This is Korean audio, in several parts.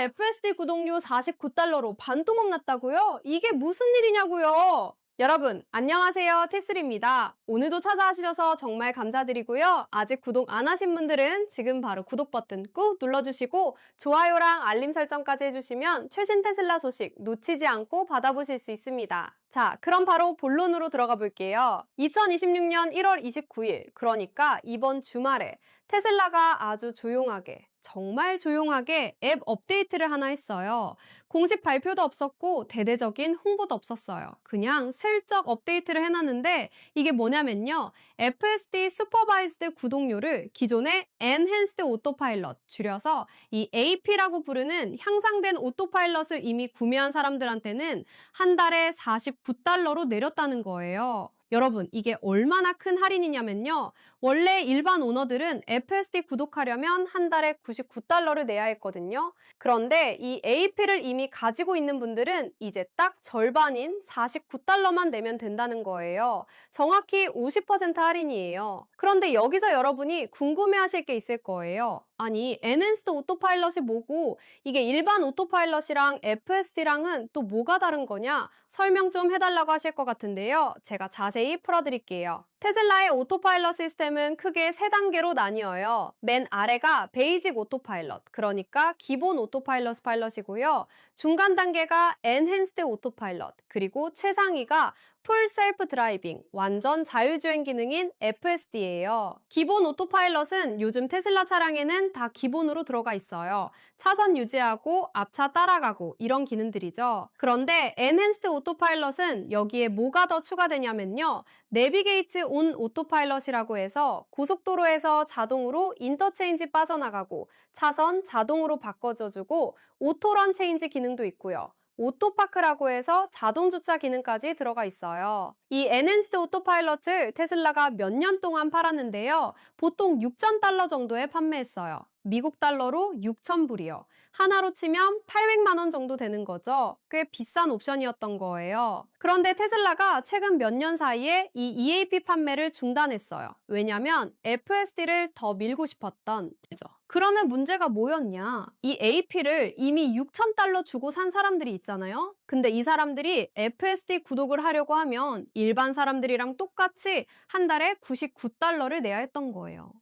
FSD 구독료 49달러로 반토막 났다고요? 이게 무슨 일이냐고요? 여러분, 안녕하세요. 테슬입니다. 오늘도 찾아주셔서 정말 감사드리고요. 아직 구독 안 하신 분들은 지금 바로 구독 버튼 꾹 눌러주시고 좋아요랑 알림 설정까지 해주시면 최신 테슬라 소식 놓치지 않고 받아보실 수 있습니다. 자, 그럼 바로 본론으로 들어가 볼게요. 2026년 1월 29일, 그러니까 이번 주말에 테슬라가 아주 조용하게, 정말 조용하게 앱 업데이트를 하나 했어요. 공식 발표도 없었고 대대적인 홍보도 없었어요. 그냥 슬쩍 업데이트를 해놨는데 이게 뭐냐면요. FSD 슈퍼바이즈드 구독료를 기존의 Enhanced Autopilot, 줄여서 이 AP라고 부르는 향상된 오토파일럿을 이미 구매한 사람들한테는 한 달에 49달러로 내렸다는 거예요. 여러분, 이게 얼마나 큰 할인이냐면요. 원래 일반 오너들은 FSD 구독하려면 한 달에 99달러를 내야 했거든요. 그런데 이 AP를 이미 가지고 있는 분들은 이제 딱 절반인 49달러만 내면 된다는 거예요. 정확히 50% 할인이에요. 그런데 여기서 여러분이 궁금해하실 게 있을 거예요. 아니, 엔핸스드 오토파일럿이 뭐고 이게 일반 오토파일럿이랑 FSD랑은 또 뭐가 다른 거냐? 설명 좀 해달라고 하실 것 같은데요. 제가 자세히 풀어드릴게요. 테슬라의 오토파일럿 시스템은 크게 세 단계로 나뉘어요. 맨 아래가 베이직 오토파일럿, 그러니까 기본 오토파일럿 파일럿이고요. 중간 단계가 엔핸스드 오토파일럿, 그리고 최상위가 풀 셀프 드라이빙, 완전 자율주행 기능인 FSD예요. 기본 오토파일럿은 요즘 테슬라 차량에는 다 기본으로 들어가 있어요. 차선 유지하고 앞차 따라가고 이런 기능들이죠. 그런데 엔핸스드 오토파일럿은 여기에 뭐가 더 추가되냐면요. 내비게이트 온 오토파일럿이라고 해서 고속도로에서 자동으로 인터체인지 빠져나가고 차선 자동으로 바꿔줘주고 오토런 체인지 기능도 있고요. 오토파크라고 해서 자동주차 기능까지 들어가 있어요. 이 엔핸스드 오토파일럿을 테슬라가 몇 년 동안 팔았는데요. 보통 6,000달러 정도에 판매했어요. 미국 달러로 6,000불이요. 하나로 치면 800만 원 정도 되는 거죠. 꽤 비싼 옵션이었던 거예요. 그런데 테슬라가 최근 몇 년 사이에 이 EAP 판매를 중단했어요. 왜냐면 FSD를 더 밀고 싶었던 거죠. 그러면 문제가 뭐였냐? 이 AP를 이미 6,000달러 주고 산 사람들이 있잖아요? 근데 이 사람들이 FSD 구독을 하려고 하면 일반 사람들이랑 똑같이 한 달에 99달러를 내야 했던 거예요.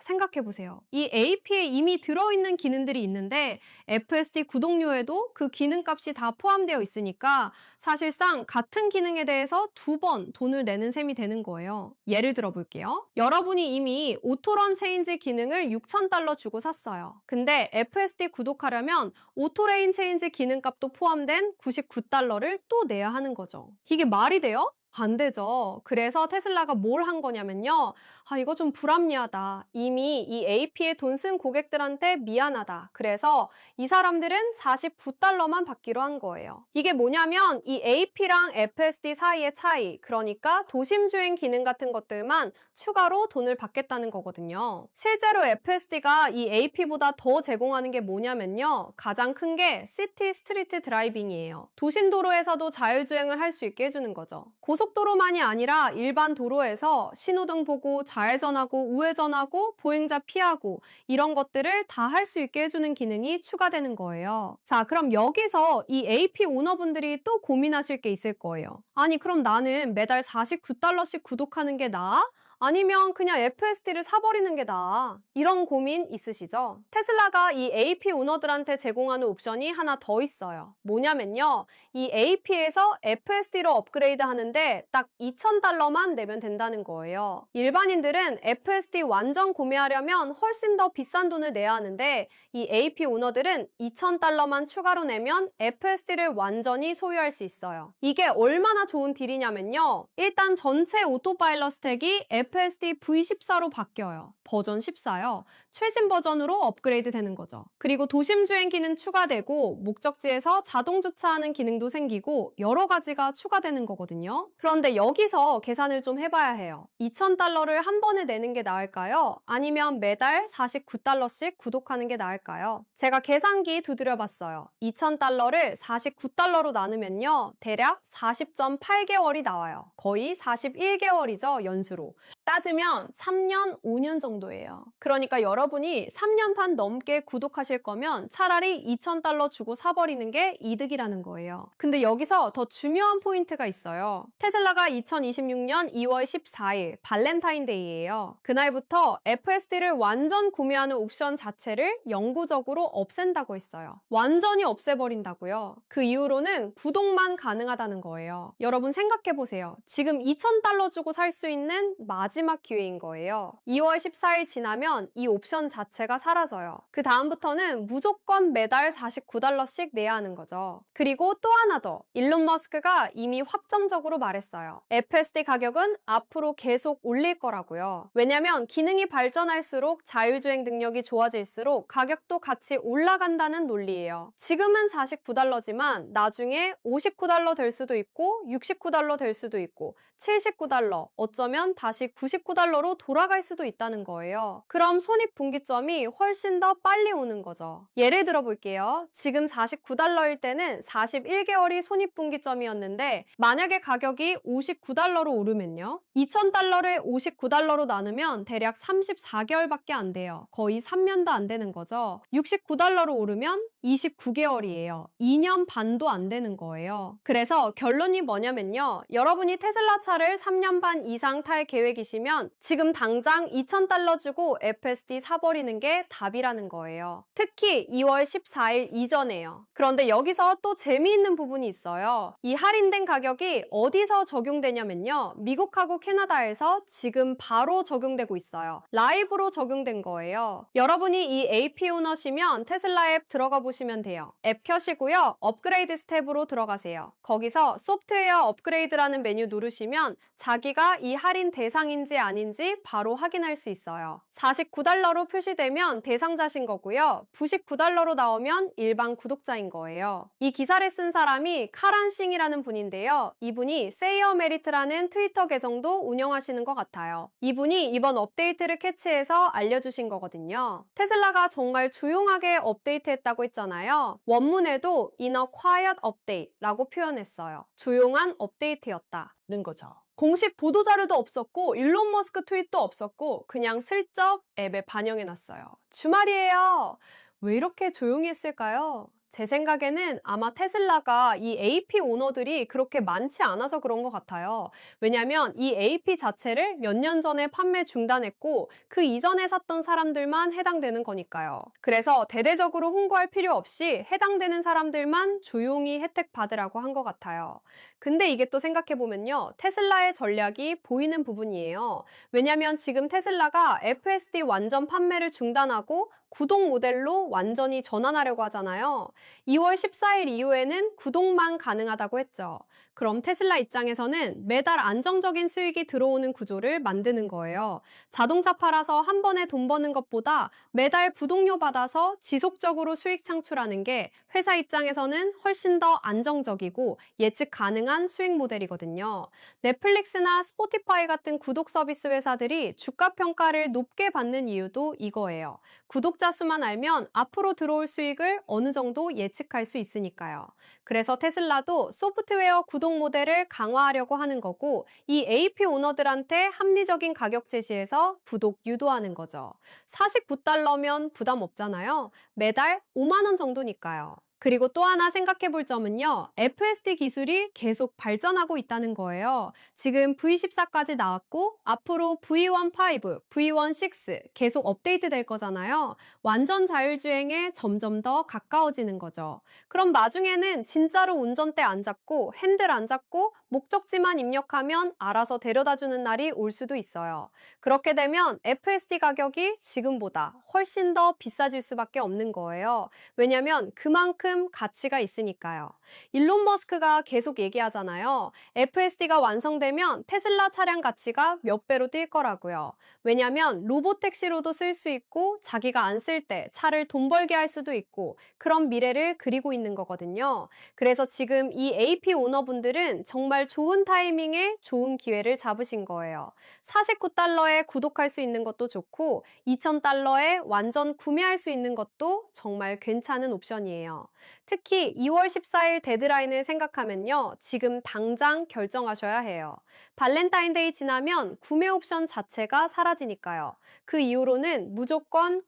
생각해보세요. 이 AP에 이미 들어있는 기능들이 있는데 FSD 구독료에도 그 기능값이 다 포함되어 있으니까 사실상 같은 기능에 대해서 두 번 돈을 내는 셈이 되는 거예요. 예를 들어 볼게요. 여러분이 이미 오토런 체인지 기능을 6,000달러 주고 샀어요. 근데 FSD 구독하려면 오토레인 체인지 기능값도 포함된 99달러를 또 내야 하는 거죠. 이게 말이 돼요? 안 되죠. 그래서 테슬라가 뭘 한 거냐면요. 이거 좀 불합리하다. 이미 이 AP에 돈 쓴 고객들한테 미안하다. 그래서 이 사람들은 49달러만 받기로 한 거예요. 이게 뭐냐면 이 AP랑 FSD 사이의 차이, 그러니까 도심주행 기능 같은 것들만 추가로 돈을 받겠다는 거거든요. 실제로 FSD가 이 AP보다 더 제공하는 게 뭐냐면요. 가장 큰 게 시티 스트리트 드라이빙이에요. 도심도로에서도 자율주행을 할 수 있게 해주는 거죠. 고속도로만이 아니라 일반 도로에서 신호등 보고 좌회전하고 우회전하고 보행자 피하고 이런 것들을 다 할 수 있게 해주는 기능이 추가되는 거예요. 자, 그럼 여기서 이 AP 오너분들이 또 고민하실 게 있을 거예요. 아니, 그럼 나는 매달 49달러씩 구독하는 게 나아? 아니면 그냥 FSD를 사버리는 게 나아? 이런 고민 있으시죠? 테슬라가 이 AP 오너들한테 제공하는 옵션이 하나 더 있어요. 뭐냐면요. 이 AP에서 FSD로 업그레이드 하는데 딱 2,000달러만 내면 된다는 거예요. 일반인들은 FSD 완전 구매하려면 훨씬 더 비싼 돈을 내야 하는데 이 AP 오너들은 2,000달러만 추가로 내면 FSD를 완전히 소유할 수 있어요. 이게 얼마나 좋은 딜이냐면요. 일단 전체 오토파일럿 스택이 FSD V14로 바뀌어요. 버전 14요. 최신 버전으로 업그레이드 되는 거죠. 그리고 도심주행 기능 추가되고 목적지에서 자동 주차하는 기능도 생기고 여러 가지가 추가되는 거거든요. 그런데 여기서 계산을 좀 해봐야 해요. 2,000달러를 한 번에 내는 게 나을까요? 아니면 매달 49달러씩 구독하는 게 나을까요? 제가 계산기 두드려 봤어요. 2,000달러를 49달러로 나누면요. 대략 40.8개월이 나와요. 거의 41개월이죠, 연수로. 따지면 3년, 5년 정도예요. 그러니까 여러분이 3년 반 넘게 구독하실 거면 차라리 $2,000 주고 사버리는 게 이득이라는 거예요. 근데 여기서 더 중요한 포인트가 있어요. 테슬라가 2026년 2월 14일 발렌타인데이예요. 그날부터 FSD를 완전 구매하는 옵션 자체를 영구적으로 없앤다고 했어요. 완전히 없애버린다고요. 그 이후로는 구독만 가능하다는 거예요. 여러분 생각해보세요. 지금 $2,000 주고 살 수 있는 마지막 기회인 거예요. 2월 14일 지나면 이 옵션 자체가 사라져요. 그 다음부터는 무조건 매달 $49씩 내야 하는 거죠. 그리고 또 하나 더. 일론 머스크가 이미 확정적으로 말했어요. FSD 가격은 앞으로 계속 올릴 거라고요. 왜냐면 기능이 발전할수록 자율주행 능력이 좋아질수록 가격도 같이 올라간다는 논리예요. 지금은 $49지만 나중에 $59 될 수도 있고 $69 될 수도 있고 $79, 어쩌면 다시 $99로 돌아갈 수도 있다는 거예요. 그럼 손익분기점이 훨씬 더 빨리 오는 거죠. 예를 들어 볼게요. 지금 $49일 때는 41개월이 손익분기점이었는데 만약에 가격이 $59로 오르면요. $2,000를 $59로 나누면 대략 34개월밖에 안 돼요. 거의 3년도 안 되는 거죠. $69로 오르면 29개월이에요. 2년 반도 안 되는 거예요. 그래서 결론이 뭐냐면요. 여러분이 테슬라 차를 3년 반 이상 탈 계획이시면 지금 당장 $2,000 주고 FSD 사버리는 게 답이라는 거예요. 특히 2월 14일 이전에요. 그런데 여기서 또 재미있는 부분이 있어요. 이 할인된 가격이 어디서 적용되냐면요. 미국하고 캐나다에서 지금 바로 적용되고 있어요. 라이브로 적용된 거예요. 여러분이 이 AP 오너시면 테슬라 앱 들어가 보시면 돼요. 앱 켜시고요. 업그레이드 스텝으로 들어가세요. 거기서 소프트웨어 업그레이드라는 메뉴 누르시면 자기가 이 할인 대상인지 아닌지 바로 확인할 수 있어요. $49로 표시되면 대상자신 거고요. $99로 나오면 일반 구독자인 거예요. 이 기사를 쓴 사람이 카란싱이라는 분인데요. 이분이 세이어 메리트라는 트위터 계정도 운영하시는 것 같아요. 이분이 이번 업데이트를 캐치해서 알려주신 거거든요. 테슬라가 정말 조용하게 업데이트했다고 했잖아요. 원문에도 in a quiet update라고 표현했어요. 조용한 업데이트였다는 거죠. 공식 보도자료도 없었고 일론 머스크 트윗도 없었고 그냥 슬쩍 앱에 반영해놨어요. 주말이에요. 왜 이렇게 조용히 했을까요? 제 생각에는 아마 테슬라가 이 AP 오너들이 그렇게 많지 않아서 그런 것 같아요. 왜냐면 이 AP 자체를 몇 년 전에 판매 중단했고 그 이전에 샀던 사람들만 해당되는 거니까요. 그래서 대대적으로 홍보할 필요 없이 해당되는 사람들만 조용히 혜택 받으라고 한 것 같아요. 근데 이게 또 생각해보면요. 테슬라의 전략이 보이는 부분이에요. 왜냐면 지금 테슬라가 FSD 완전 판매를 중단하고 구독 모델로 완전히 전환하려고 하잖아요. 2월 14일 이후에는 구독만 가능하다고 했죠. 그럼 테슬라 입장에서는 매달 안정적인 수익이 들어오는 구조를 만드는 거예요. 자동차 팔아서 한 번에 돈 버는 것보다 매달 구독료 받아서 지속적으로 수익 창출하는 게 회사 입장에서는 훨씬 더 안정적이고 예측 가능한 수익 모델이거든요. 넷플릭스나 스포티파이 같은 구독 서비스 회사들이 주가 평가를 높게 받는 이유도 이거예요. 구독자 수만 알면 앞으로 들어올 수익을 어느 정도 예측할 수 있으니까요. 그래서 테슬라도 소프트웨어 구독 모델을 강화하려고 하는 거고 이 AP 오너들한테 합리적인 가격 제시에서 구독 유도하는 거죠. $49면 부담 없잖아요. 매달 5만 원 정도니까요. 그리고 또 하나 생각해 볼 점은요. FSD 기술이 계속 발전하고 있다는 거예요. 지금 V14까지 나왔고 앞으로 V15, V16 계속 업데이트 될 거잖아요. 완전 자율주행에 점점 더 가까워지는 거죠. 그럼 나중에는 진짜로 운전대 안 잡고 핸들 안 잡고 목적지만 입력하면 알아서 데려다주는 날이 올 수도 있어요. 그렇게 되면 FSD 가격이 지금보다 훨씬 더 비싸질 수밖에 없는 거예요. 왜냐면 그만큼 가치가 있으니까요. 일론 머스크가 계속 얘기하잖아요. FSD가 완성되면 테슬라 차량 가치가 몇 배로 뛸 거라고요. 왜냐면 로보택시로도 쓸 수 있고 자기가 안 쓸 때 차를 돈 벌게 할 수도 있고 그런 미래를 그리고 있는 거거든요. 그래서 지금 이 AP 오너분들은 정말 좋은 타이밍에 좋은 기회를 잡으신 거예요. $49에 구독할 수 있는 것도 좋고 $2,000에 완전 구매할 수 있는 것도 정말 괜찮은 옵션이에요. 특히 2월 14일 데드라인을 생각하면요. 지금 당장 결정하셔야 해요. 발렌타인데이 지나면 구매 옵션 자체가 사라지니까요. 그 이후로는 무조건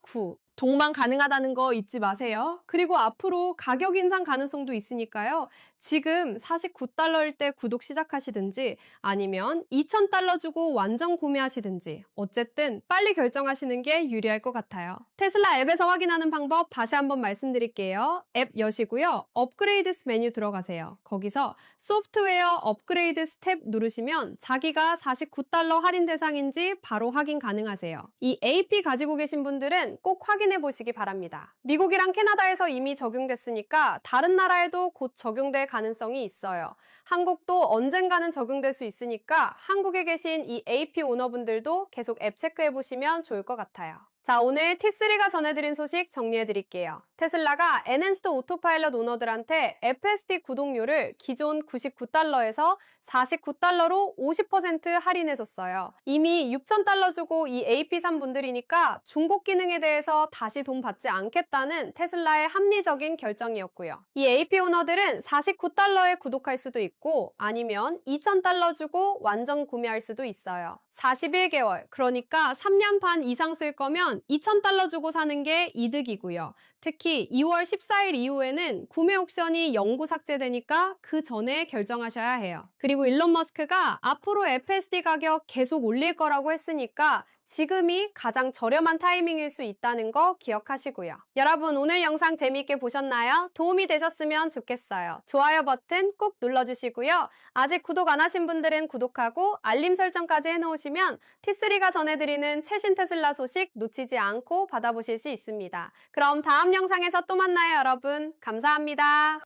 동반 가능하다는 거 잊지 마세요. 그리고 앞으로 가격 인상 가능성도 있으니까요. 지금 49달러일 때 구독 시작하시든지 아니면 2,000달러 주고 완전 구매하시든지 어쨌든 빨리 결정하시는 게 유리할 것 같아요. 테슬라 앱에서 확인하는 방법 다시 한번 말씀드릴게요. 앱 여시고요. 업그레이드스 메뉴 들어가세요. 거기서 소프트웨어 업그레이드 스텝 누르시면 자기가 49달러 할인 대상인지 바로 확인 가능하세요. 이 AP 가지고 계신 분들은 꼭 확인해 보시기 바랍니다. 미국이랑 캐나다에서 이미 적용됐으니까 다른 나라에도 곧 적용될 가능성이 있어요. 한국도 언젠가는 적용될 수 있으니까 한국에 계신 이 AP 오너분들도 계속 앱 체크해 보시면 좋을 것 같아요. 자, 오늘 T3가 전해드린 소식 정리해드릴게요. 테슬라가 엔핸스드 오토파일럿 오너들한테 FSD 구독료를 기존 99달러에서 49달러로 50% 할인해줬어요. 이미 6,000달러 주고 이 AP 산 분들이니까 중복 기능에 대해서 다시 돈 받지 않겠다는 테슬라의 합리적인 결정이었고요. 이 AP 오너들은 49달러에 구독할 수도 있고 아니면 2,000달러 주고 완전 구매할 수도 있어요. 41개월, 그러니까 3년 반 이상 쓸 거면 2,000달러 주고 사는 게 이득이고요. 특히 2월 14일 이후에는 구매 옵션이 영구 삭제되니까 그 전에 결정하셔야 해요. 그리고 일론 머스크가 앞으로 FSD 가격 계속 올릴 거라고 했으니까 지금이 가장 저렴한 타이밍일 수 있다는 거 기억하시고요. 여러분 오늘 영상 재미있게 보셨나요? 도움이 되셨으면 좋겠어요. 좋아요 버튼 꼭 눌러주시고요. 아직 구독 안 하신 분들은 구독하고 알림 설정까지 해놓으시면 T3가 전해드리는 최신 테슬라 소식 놓치지 않고 받아보실 수 있습니다. 그럼 다음 영상에서 또 만나요, 여러분. 감사합니다.